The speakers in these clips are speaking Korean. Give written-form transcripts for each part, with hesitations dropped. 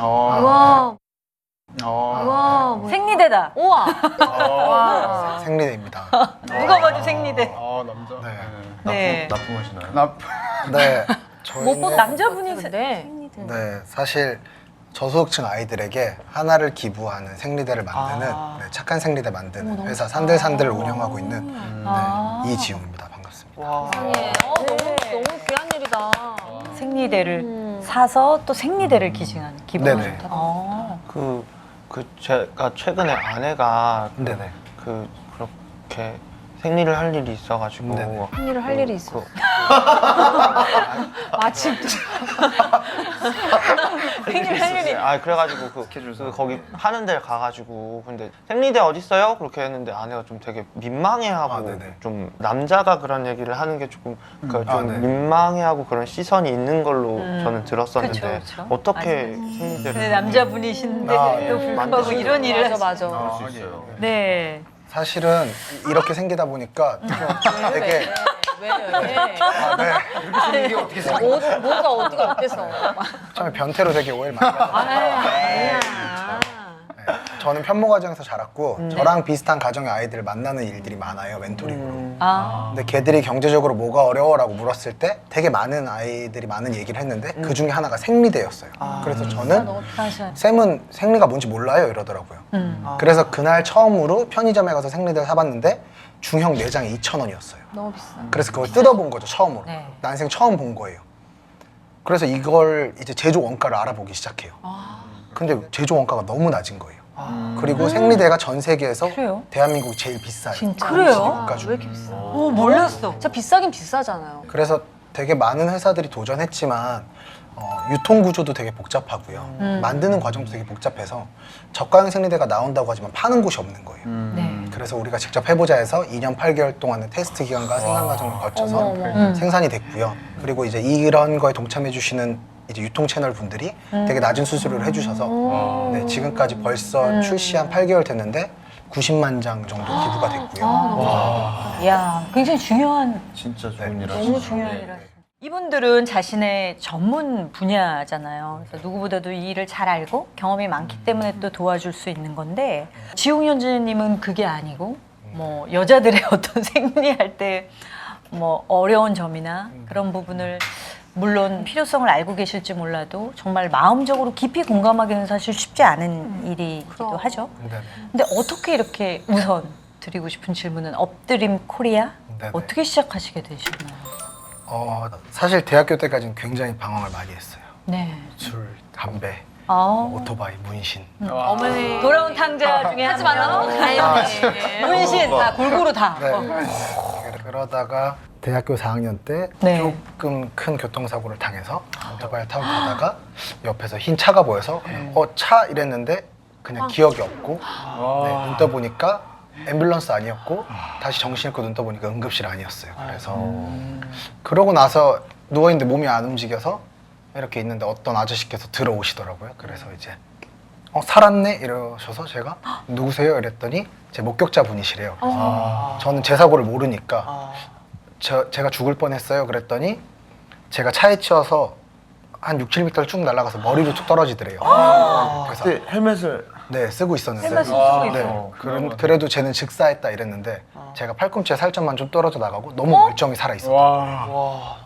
우와. 우와. 생리대다. 우와. 생리대입니다. 누가 봐도 생리대. 남자. 네. 납품하시나요? 네. 못 본 남자분이 근데 네, 사실 저소득층 아이들에게 하나를 기부하는 생리대를 만드는 네, 착한 생리대 만드는 회사 산들산들을 운영하고 있는 네, 이지웅입니다. 반갑습니다. 세상에. 너무 귀한 일이다. 생리대를 사서 또 생리대를 기증하는 기분 네네. 좋다. 제가 최근에 아내가 네네. 그렇게 생리를 할 일이 있어가지고 네네. 생리를 할 일이 있어. 마침 또. 생리를 할 일이. 그래가지고 거기 하는 데를 가가지고 근데 생리대 어디 있어요? 그렇게 했는데 아내가 좀 되게 민망해하고 네네. 좀 남자가 그런 얘기를 하는 게 조금 좀 네. 민망해하고 그런 시선이 있는 걸로 저는 들었었는데 그쵸. 어떻게 생리대를 네, 남자분이신데 예. 또 불구하고 이런 일을 맞아. 수 있어요. 네. 사실은 이렇게 생기다 보니까 되게 왜요? 네. 이게 어떻게 생겨? 뭐가 어디가 어때서? 처음에 변태로 되게 오해를 많이 받았어요. 아니야. 네. 저는 편모 가정에서 자랐고 저랑 비슷한 가정의 아이들을 만나는 일들이 많아요, 멘토링으로. 아. 근데 걔들이 경제적으로 뭐가 어려워라고 물었을 때 되게 많은 아이들이 많은 얘기를 했는데 그 중에 하나가 생리대였어요. 그래서 저는 맞아. 쌤은 생리가 뭔지 몰라요 이러더라고요. 그래서 그날 처음으로 편의점에 가서 생리대를 사봤는데 중형 4장에 2,000원이었어요. 너무 비싸. 그래서 그걸 뜯어본 거죠, 처음으로. 네. 난생 처음 본 거예요. 그래서 이걸 이제 제조 원가를 알아보기 시작해요. 근데 제조 원가가 너무 낮은 거예요. 그리고 생리대가 전 세계에서 그래요? 대한민국이 제일 비싸요. 진짜? 그래요? 원가 왜 중에. 이렇게 비싸? 오, 몰랐어. 진짜 비싸긴 비싸잖아요. 그래서 되게 많은 회사들이 도전했지만 유통 구조도 되게 복잡하고요. 만드는 과정도 되게 복잡해서 저가형 생리대가 나온다고 하지만 파는 곳이 없는 거예요. 네. 그래서 우리가 직접 해보자 해서 2년 8개월 동안의 테스트 기간과 생산 과정을 거쳐서 어머. 생산이 됐고요. 그리고 이제 이런 거에 동참해 주시는 이제 유통 채널 분들이 되게 낮은 수수료를 해주셔서 네, 지금까지 벌써 출시한 8개월 됐는데 90만 장 정도 기부가 됐고요. 이야, 굉장히 중요한, 진짜 좋은 일 너무 하시죠. 중요한 네. 일을 하시네. 이분들은 자신의 전문 분야잖아요. 그래서 누구보다도 이 일을 잘 알고 경험이 많기 때문에 또 도와줄 수 있는 건데 지웅 연주님은 그게 아니고 뭐 여자들의 어떤 생리할 때 뭐 어려운 점이나 그런 부분을 물론 필요성을 알고 계실지 몰라도 정말 마음적으로 깊이 공감하기는 사실 쉽지 않은 일이기도 하죠. 네네. 근데 어떻게 이렇게 우선 드리고 싶은 질문은 업드림 코리아? 네네. 어떻게 시작하시게 되셨나요? 사실 대학교 때까지는 굉장히 방황을 많이 했어요. 네. 술, 담배, 아, 오토바이, 문신. 어머니. 돌아온 탕자 중에 하지 한 말라고? 명. 다행이네. 문신 다 골고루 다. 네. 그러다가 대학교 4학년 때 네. 조금 큰 교통사고를 당해서 오토바이를 타고 가다가 옆에서 흰 차가 보여서 그냥 차 이랬는데 그냥 기억이 없고 네, 눈 떠보니까 앰뷸런스 아니었고 다시 정신 잃고 눈 떠보니까 응급실 아니었어요. 그래서 그러고 나서 누워있는데 몸이 안 움직여서 이렇게 있는데 어떤 아저씨께서 들어오시더라고요. 그래서 이제 살았네? 이러셔서 제가 누구세요? 이랬더니 제 목격자 분이시래요. 그래서 저는 제 사고를 모르니까 제가 죽을 뻔했어요. 그랬더니 제가 차에 치여서 한 6, 7m를 쭉 날아가서 머리로 쭉 떨어지더래요. 그래서 그때 헬멧을 네, 쓰고 있었는데 헬멧을 쓰고 네, 있어. 그래도 쟤는 즉사했다 이랬는데 제가 팔꿈치에 살점만 좀 떨어져 나가고 너무 멀쩡히 살아있었어요. 와.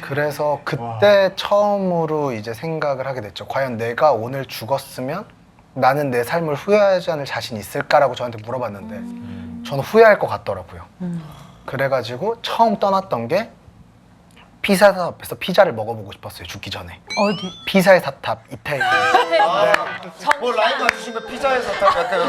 그래서 그때 처음으로 이제 생각을 하게 됐죠. 과연 내가 오늘 죽었으면 나는 내 삶을 후회하지 않을 자신 있을까라고 저한테 물어봤는데 저는 후회할 것 같더라고요. 그래가지고 처음 떠났던 게 피자사 앞에서 피자를 먹어보고 싶었어요. 죽기 전에. 어디? 피자의 사탑 이태리. 뭐 라인 맞추시면 피자에서 딱 약간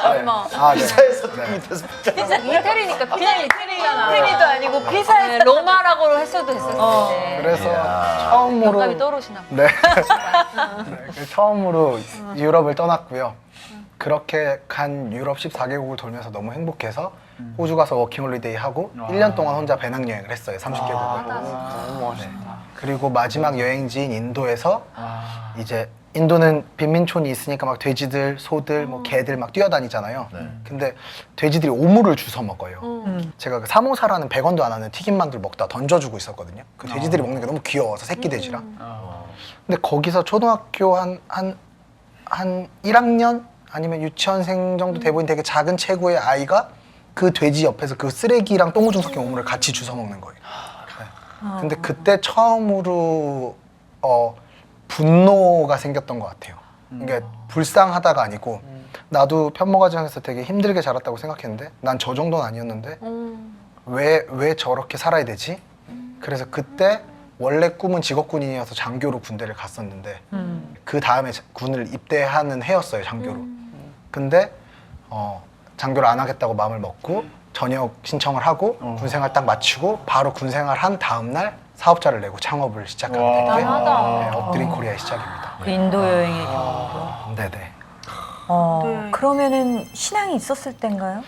얼마? 피자에서 네. 밑에서 피자. 이태리니까 그냥 이태리잖아. 팬이도 아니고 피사에 네, 로마라고 했어도 됐었을 텐데. 그래서 값이 처음으로 떨어지나 봐. 네. 네, 처음으로 유럽을 떠났고요. 그렇게 간 유럽 14개국을 돌면서 너무 행복해서 호주 가서 워킹홀리데이 하고 1년 동안 혼자 배낭여행을 했어요. 30개국을. 너무 멋있다. 그리고 마지막 여행지인 인도에서 이제 인도는 빈민촌이 있으니까 막 돼지들, 소들, 뭐 개들 막 뛰어다니잖아요. 근데 돼지들이 오물을 주워 먹어요. 제가 그 사모사라는 100원도 안 하는 튀김만두를 먹다 던져주고 있었거든요. 그 돼지들이 먹는 게 너무 귀여워서 새끼 돼지랑. 근데 거기서 초등학교 한 1학년 아니면 유치원생 정도 돼 보이는 되게 작은 체구의 아이가 그 돼지 옆에서 그 쓰레기랑 똥오줌 섞인 오물을 같이 주워 먹는 거예요. 네. 근데 그때 처음으로 분노가 생겼던 것 같아요. 그러니까 불쌍하다가 아니고 나도 편모가정에서 되게 힘들게 자랐다고 생각했는데 난 저 정도는 아니었는데 왜 저렇게 살아야 되지? 그래서 그때 원래 꿈은 직업군인이어서 장교로 군대를 갔었는데 그 다음에 군을 입대하는 해였어요, 장교로. 근데 장교를 안 하겠다고 마음을 먹고 전역 신청을 하고 군생활 딱 마치고 바로 군생활 한 다음 날 사업자를 내고 창업을 시작하게 된 게 대단하다. 엎드린 코리아의 시작입니다. 그 인도 여행의 경우도. 네네. 그러면은 신앙이 있었을 때인가요?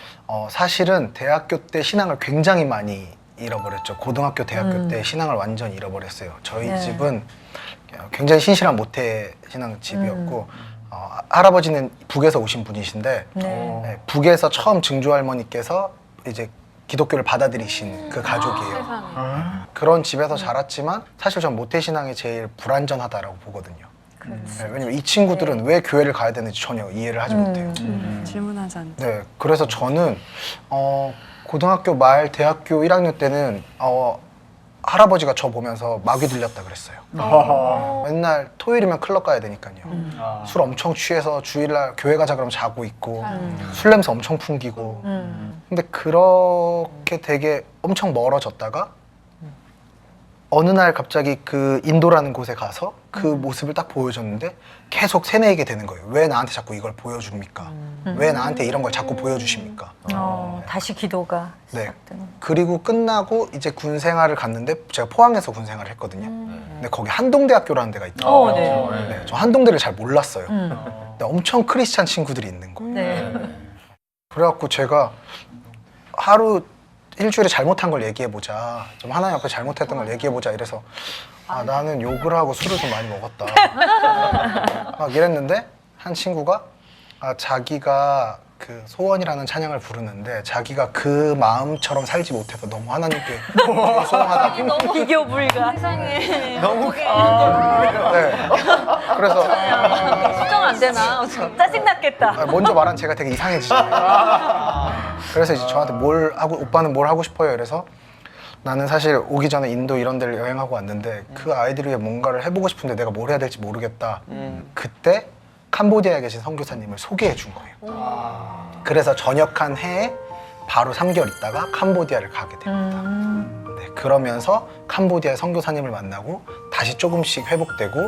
사실은 대학교 때 신앙을 굉장히 많이 잃어버렸죠. 고등학교, 대학교 때 신앙을 완전히 잃어버렸어요. 저희 네. 집은 굉장히 신실한 모태 신앙 집이었고 할아버지는 북에서 오신 분이신데 네. 네, 북에서 처음 증조 할머니께서 이제 기독교를 받아들이신 그 가족이에요. 세상에. 그런 집에서 자랐지만 사실 전 모태 신앙이 제일 불완전하다라고 보거든요. 네, 왜냐면 이 친구들은 왜 교회를 가야 되는지 전혀 이해를 하지 못해요. 질문하지 않죠. 네, 그래서 저는 고등학교 말 대학교 1학년 때는 할아버지가 저 보면서 마귀 들렸다 그랬어요. 맨날 토요일이면 클럽 가야 되니까요. 술 엄청 취해서 주일날 교회 가자 그러면 자고 있고 술 냄새 엄청 풍기고. 근데 그렇게 되게 엄청 멀어졌다가 어느 날 갑자기 그 인도라는 곳에 가서 그 모습을 딱 보여줬는데 계속 세뇌게 되는 거예요. 왜 나한테 자꾸 이걸 보여줍니까? 왜 나한테 이런 걸 자꾸 보여주십니까? 다시 기도가 네. 시작되는. 그리고 끝나고 이제 군 생활을 갔는데 제가 포항에서 군 생활을 했거든요. 근데 거기 한동대학교라는 데가 있더라고요. 네. 네, 저 한동대를 잘 몰랐어요. 근데 엄청 크리스찬 친구들이 있는 거예요. 네. 그래갖고 제가 하루 일주일에 잘못한 걸 얘기해보자. 좀 하나님 앞에 잘못했던 걸 얘기해보자. 이래서 나는 욕을 하고 술을 좀 많이 먹었다. 막 이랬는데 한 친구가 자기가 그 소원이라는 찬양을 부르는데 자기가 그 마음처럼 살지 못해서 너무 하나님께 죄송하다. 너무 비교 불가. 세상에. 너무 네. 그래서 수정 안 되나? 짜증났겠다. 먼저 말한 제가 되게 이상해지잖아요. 그래서 이제 저한테 오빠는 뭘 하고 싶어요? 이래서 나는 사실 오기 전에 인도 이런 데를 여행하고 왔는데 그 아이들을 위해 뭔가를 해보고 싶은데 내가 뭘 해야 될지 모르겠다. 그때 캄보디아에 계신 선교사님을 소개해 준 거예요. 그래서 전역한 해에 바로 3개월 있다가 캄보디아를 가게 됩니다. 네, 그러면서 캄보디아 선교사님을 만나고 다시 조금씩 회복되고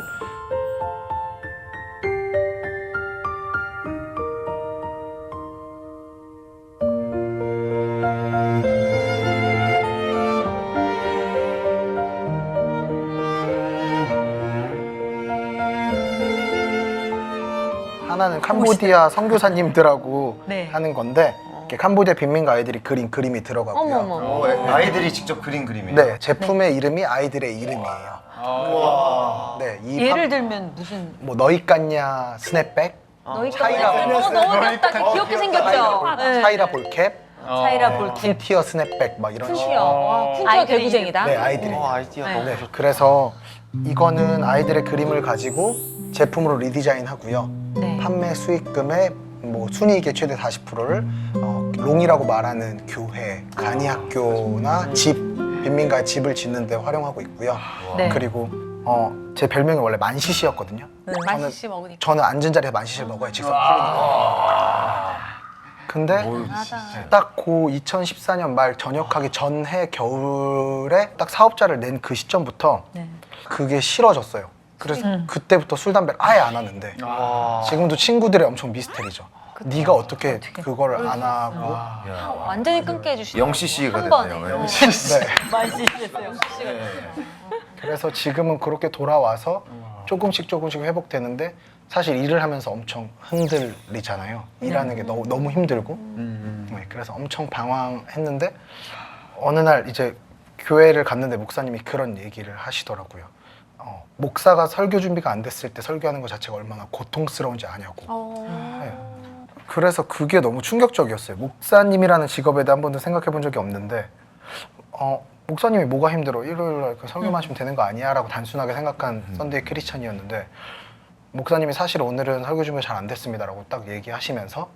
하나는 캄보디아 선교사님들하고 네. 하는 건데 이렇게 캄보디아 빈민가 아이들이 그린 그림이 들어가고요. 어머머. 아이들이 직접 그린 그림이에요. 네, 제품의 이름이 아이들의 이름이에요. 네, 예를 들면 무슨 뭐 너희 깐냐 스냅백, 너무 딱 귀엽게 생겼죠? 네. 차이라 볼캡, 차이라 볼캡. 쿤티어 스냅백 막 이런 식으로. 쿤티어. 와, 쿤티어 아이들의 개구쟁이다. 네, 아이들이. 아이디어 너무 네, 그래서 이거는 아이들의 그림을 가지고 제품으로 리디자인 하고요. 네. 판매 수익금의 뭐 순이익의 최대 40%를 롱이라고 말하는 교회, 간이학교나 집, 빈민가에 집을 짓는 데 활용하고 있고요. 네. 그리고 제 별명이 원래 만시시였거든요. 맛있이 먹으니까. 저는 앉은 자리에서 만시시를 먹어야 직성 풀리니까. 근데 딱 고 2014년 말 전역하기 전해 겨울에 딱 사업자를 낸 그 시점부터 네. 그게 싫어졌어요. 그래서 그때부터 술, 담배를 아예 안 하는데 지금도 친구들이 엄청 미스테리죠. 네가 어떻게 그걸 안 하고 완전히 끊게 해주시네. 영씨 씨가 한 번에. 됐네요. 네. 맛있겠어요. 그래서 지금은 그렇게 돌아와서 조금씩 회복되는데 사실 일을 하면서 엄청 흔들리잖아요. 일하는 게 너무 힘들고 네, 그래서 엄청 방황했는데 어느 날 이제 교회를 갔는데 목사님이 그런 얘기를 하시더라고요. 목사가 설교 준비가 안 됐을 때 설교하는 것 자체가 얼마나 고통스러운지 아냐고. 네. 그래서 그게 너무 충격적이었어요. 목사님이라는 직업에 대해 한 번도 생각해 본 적이 없는데 목사님이 뭐가 힘들어? 일요일날 설교만 하시면 되는 거 아니야? 라고 단순하게 생각한 썬데이 크리스찬이었는데 목사님이 사실 오늘은 설교 준비 잘 안 됐습니다 라고 딱 얘기하시면서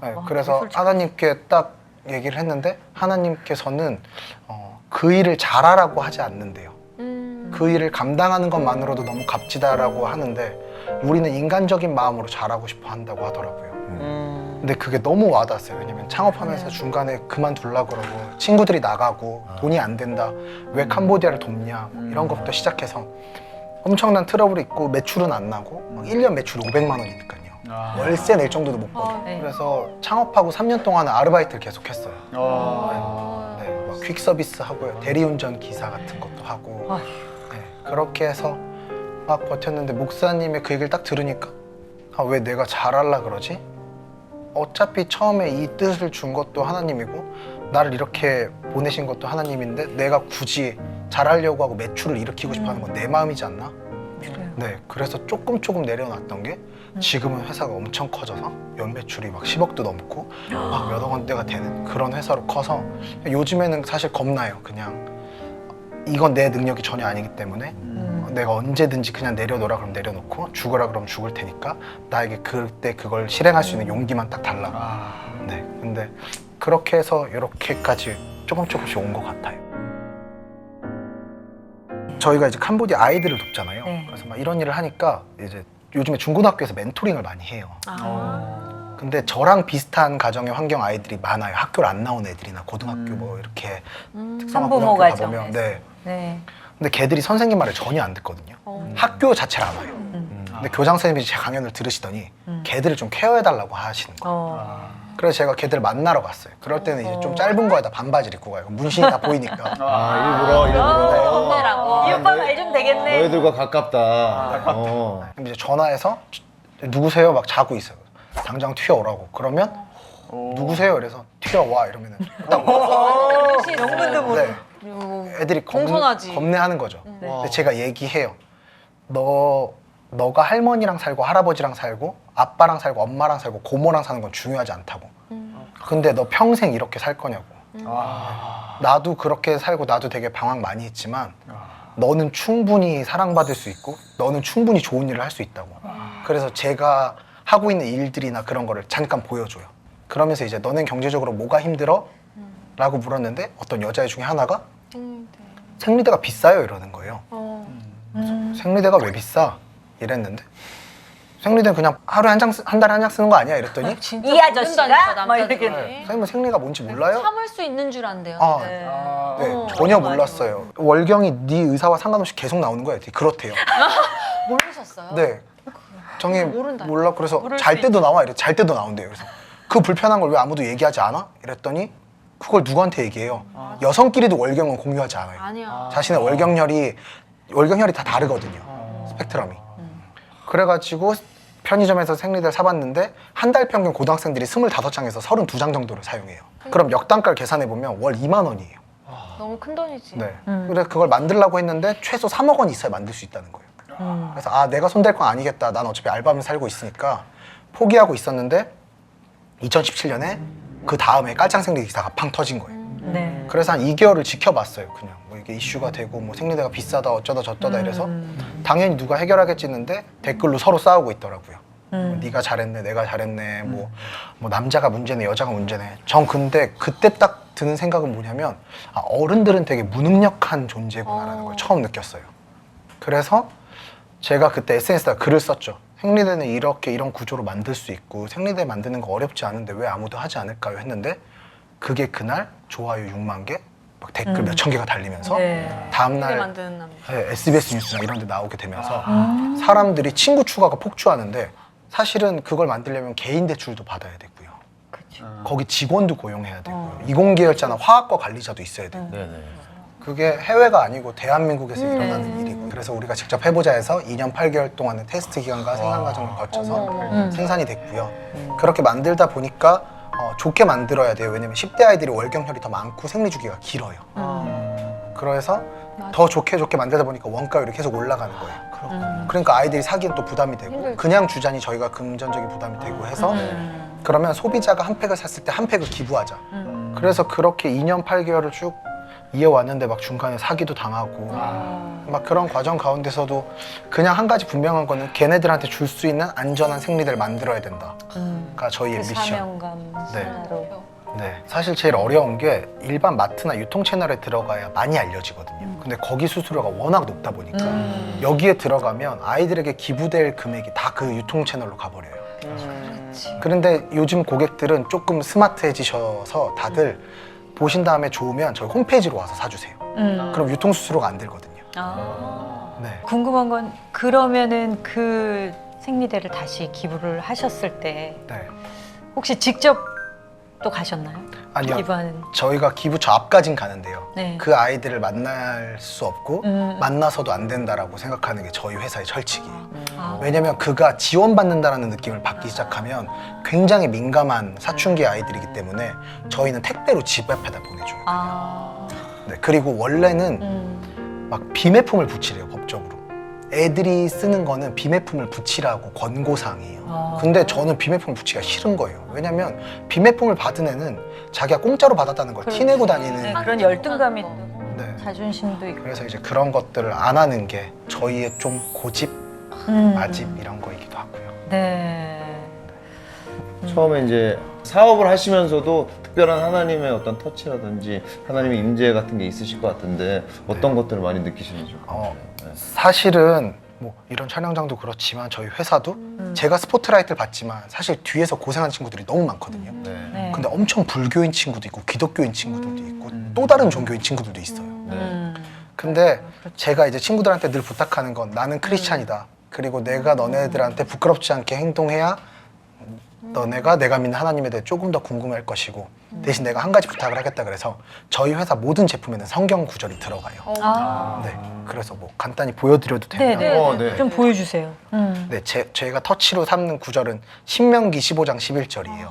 네, 그래서 하나님께 딱 얘기를 했는데 하나님께서는 그 일을 잘하라고 하지 않는데요. 그 일을 감당하는 것만으로도 너무 값지다라고 하는데 우리는 인간적인 마음으로 잘하고 싶어 한다고 하더라고요. 근데 그게 너무 와닿았어요. 왜냐면 창업하면서 중간에 그만두려고 그러고 친구들이 나가고 돈이 안 된다. 왜 캄보디아를 돕냐. 뭐 이런 것부터 시작해서 엄청난 트러블이 있고 매출은 안 나고 막 1년 매출 500만 원이니까요. 월세 낼 정도도 못 벌고. 네. 그래서 창업하고 3년 동안은 아르바이트를 계속 했어요. 네, 막 퀵 서비스 하고요. 대리운전 기사 같은 것도 하고. 네, 그렇게 해서 막 버텼는데 목사님의 그 얘기를 딱 들으니까 아, 왜 내가 잘하려 그러지? 어차피 처음에 이 뜻을 준 것도 하나님이고 나를 이렇게 보내신 것도 하나님인데 내가 굳이 잘하려고 하고 매출을 일으키고 싶어 하는 건 내 마음이지 않나? 네, 그래서 조금 내려놨던 게 지금은 회사가 엄청 커져서 연매출이 막 10억도 넘고 막 몇억 원대가 되는 그런 회사로 커서 요즘에는 사실 겁나요. 그냥 이건 내 능력이 전혀 아니기 때문에 내가 언제든지 그냥 내려놓으라 그러면 내려놓고 죽으라 그러면 죽을 테니까 나에게 그때 그걸 실행할 수 있는 용기만 딱 달라고. 네, 근데 그렇게 해서 이렇게까지 조금씩 온 것 같아요. 저희가 이제 캄보디아 아이들을 돕잖아요. 네. 그래서 막 이런 일을 하니까 이제 요즘에 중고등학교에서 멘토링을 많이 해요. 근데 저랑 비슷한 가정의 환경 아이들이 많아요. 학교를 안 나온 애들이나 고등학교 뭐 이렇게 특성화 산부모 고등학교 가정. 가보면 네. 네. 근데 걔들이 선생님 말을 전혀 안 듣거든요. 학교 자체를 안 와요. 근데 교장 선생님이 제 강연을 들으시더니 걔들을 좀 케어해달라고 하시는 거예요. 그래서 제가 걔들을 만나러 갔어요. 그럴 때는 이제 좀 짧은 거에다 반바지를 입고 가요. 문신이 다 보이니까. 일부러. 혼내라고. 이 오빠 말 좀 되겠네. 너희들과 가깝다. 그럼 이제 전화해서 누구세요? 막 자고 있어요. 당장 튀어오라고. 그러면 누구세요? 이래서 튀어와 이러면은 영문도 모르. 네. 애들이 공손하지. 겁내하는 거죠. 근데 제가 얘기해요. 너가 할머니랑 살고 할아버지랑 살고 아빠랑 살고 엄마랑 살고 고모랑 사는 건 중요하지 않다고. 근데 너 평생 이렇게 살 거냐고. 나도 그렇게 살고 나도 되게 방황 많이 했지만 너는 충분히 사랑받을 수 있고 너는 충분히 좋은 일을 할 수 있다고. 그래서 제가 하고 있는 일들이나 그런 거를 잠깐 보여줘요. 그러면서 이제 너는 경제적으로 뭐가 힘들어? 라고 물었는데 어떤 여자애 중에 하나가 생리대가 비싸요 이러는 거예요. 생리대가 왜 비싸? 이랬는데 생리대는 그냥 하루에 한 달에 한 장 쓰는 거 아니야? 이랬더니 진짜 이 아저씨가? 모른다니까, 막 남자들이. 이렇게. 선생님은 생리가 뭔지 몰라요? 참을 수 있는 줄 안대요. 아, 네. 네, 전혀 몰랐어요. 월경이 네 의사와 상관없이 계속 나오는 거예요. 되게 그렇대요. 모르셨어요? 네. 정이 모른다니까. 몰라. 그래서 모를 잘 수 때도 나와. 잘 때도 나온대요. 그래서 그 불편한 걸 왜 아무도 얘기하지 않아? 이랬더니 그걸 누구한테 얘기해요? 여성끼리도 월경은 공유하지 않아요. 아니야. 자신의 월경혈이 다 다르거든요. 스펙트럼이. 그래가지고 편의점에서 생리대를 사봤는데 한 달 평균 고등학생들이 25장에서 32장 정도를 사용해요. 그럼 역단가를 계산해보면 월 2만 원이에요. 너무 큰 돈이지. 네. 그래서 그걸 만들려고 했는데 최소 3억 원이 있어야 만들 수 있다는 거예요. 그래서 아, 내가 손댈 건 아니겠다. 난 어차피 알바하면서 살고 있으니까 포기하고 있었는데 2017년에 그 다음에 깔짱 생리대 기사가 팡 터진 거예요. 네. 그래서 한 2개월을 지켜봤어요. 그냥 뭐 이게 이슈가 되고 뭐 생리대가 비싸다 어쩌다 저쩌다 이래서 당연히 누가 해결하겠지 했는데 댓글로 서로 싸우고 있더라고요. 뭐 네가 잘했네, 내가 잘했네, 뭐 남자가 문제네, 여자가 문제네. 전 근데 그때 딱 드는 생각은 뭐냐면 아, 어른들은 되게 무능력한 존재구나라는 걸 처음 느꼈어요. 그래서 제가 그때 SNS에다 글을 썼죠. 생리대는 이런 구조로 만들 수 있고 생리대 만드는 거 어렵지 않은데 왜 아무도 하지 않을까요? 했는데 그게 그날 좋아요 6만 개, 막 댓글 몇천 개가 달리면서 네. 다음날 만드는 남자. 네, SBS 뉴스나 이런 데 나오게 되면서 사람들이 친구 추가가 폭주하는데 사실은 그걸 만들려면 개인 대출도 받아야 되고요. 거기 직원도 고용해야 되고요. 이공계열자나 화학과 관리자도 있어야 되고. 그게 해외가 아니고 대한민국에서 일어나는 일이고. 그래서 우리가 직접 해보자 해서 2년 8개월 동안의 테스트 기간과 생산 과정을 거쳐서 생산이 됐고요. 그렇게 만들다 보니까 좋게 만들어야 돼요. 왜냐면 10대 아이들이 월경혈이 더 많고 생리 주기가 길어요. 그래서 더 좋게 만들다 보니까 원가율이 계속 올라가는 거예요. 그러니까 아이들이 사기엔 또 부담이 되고 그냥 주자니 저희가 금전적인 부담이 되고 해서 그러면 소비자가 한 팩을 샀을 때 한 팩을 기부하자. 그래서 그렇게 2년 8개월을 쭉 이어왔는데 막 중간에 사기도 당하고 막 그런 과정 가운데서도 그냥 한 가지 분명한 거는 걔네들한테 줄 수 있는 안전한 생리대를 만들어야 된다가 저희의 그 미션. 사명감 네. 하나로. 네, 사실 제일 어려운 게 일반 마트나 유통 채널에 들어가야 많이 알려지거든요. 근데 거기 수수료가 워낙 높다 보니까 여기에 들어가면 아이들에게 기부될 금액이 다 그 유통 채널로 가버려요. 그런데 요즘 고객들은 조금 스마트해지셔서 다들 보신 다음에 좋으면 저희 홈페이지로 와서 사주세요. 그럼 유통 수수료가 안 들거든요. 네. 궁금한 건 그러면은 그 생리대를 다시 기부를 하셨을 때 네. 혹시 직접 또 가셨나요? 아니요. 기부하는. 저희가 기부처 앞까진 가는데요. 네. 그 아이들을 만날 수 없고 만나서도 안 된다라고 생각하는 게 저희 회사의 철칙이에요. 아. 왜냐면 그가 지원받는다는 느낌을 받기 시작하면 굉장히 민감한 사춘기 아이들이기 때문에 저희는 택배로 집 앞에다 보내줘요. 아. 네, 그리고 원래는 막 비매품을 붙이래요, 법적으로. 애들이 쓰는 거는 비매품을 붙이라고 권고사항이에요. 근데 저는 비매품을 붙이기가 싫은 거예요. 왜냐면 비매품을 받은 애는 자기가 공짜로 받았다는 걸 티내고 다니는. 네, 그런 열등감이 네. 자존심도 있고. 그래서 이제 그런 것들을 안 하는 게 저희의 좀 고집, 아집 이런 거이기도 하고요. 네. 처음에 이제 사업을 하시면서도 특별한 하나님의 어떤 터치라든지 하나님의 임재 같은 게 있으실 것 같은데 어떤 것들을 많이 느끼시는지 좀 궁금해요. 네. 사실은 뭐 이런 촬영장도 그렇지만 저희 회사도 제가 스포트라이트를 받지만 사실 뒤에서 고생한 친구들이 너무 많거든요. 네. 네. 근데 엄청 불교인 친구도 있고 기독교인 친구들도 있고 또 다른 종교인 친구들도 있어요. 근데 제가 이제 친구들한테 늘 부탁하는 건 나는 크리스찬이다. 그리고 내가 너네들한테 부끄럽지 않게 행동해야 너네가 내가 믿는 하나님에 대해 조금 더 궁금할 것이고 대신 내가 한 가지 부탁을 하겠다 그래서 저희 회사 모든 제품에는 성경 구절이 들어가요. 아. 네, 그래서 뭐 간단히 보여드려도 되나요? 네네. 네. 좀 보여주세요. 네, 제가 터치로 삼는 구절은 신명기 15장 11절이에요.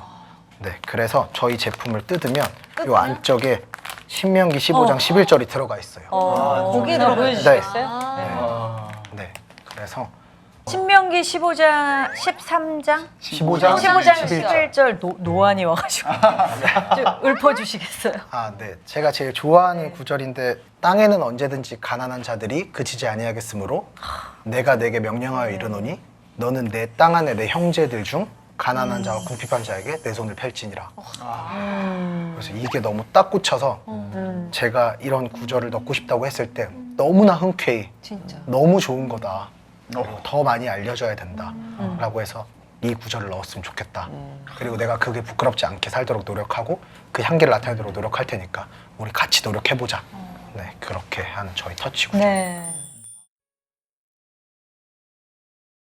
네, 그래서 저희 제품을 뜯으면 이 안쪽에 신명기 15장 11절이 들어가 있어요. 고개로 보여주시겠어요? 네, 그래서 신명기 15장, 13장? 15장 11절 노안이 와가지고 좀 읊어주시겠어요? 아, 네. 제가 제일 좋아하는 구절인데 땅에는 언제든지 가난한 자들이 그치지 아니하겠으므로 내가 내게 명령하여 이르노니 너는 내 땅 안에 내 형제들 중 가난한 자와 궁핍한 자에게 내 손을 펼치니라. 그래서 이게 너무 딱 꽂혀서 제가 이런 구절을 넣고 싶다고 했을 때 너무나 흔쾌히 진짜. 너무 좋은 거다. 그리고 더 많이 알려져야 된다. 라고 해서 이 구절을 넣었으면 좋겠다. 그리고 내가 그게 부끄럽지 않게 살도록 노력하고 그 향기를 나타내도록 노력할 테니까 우리 같이 노력해보자. 네, 그렇게 한 저희 터치 구절. 네.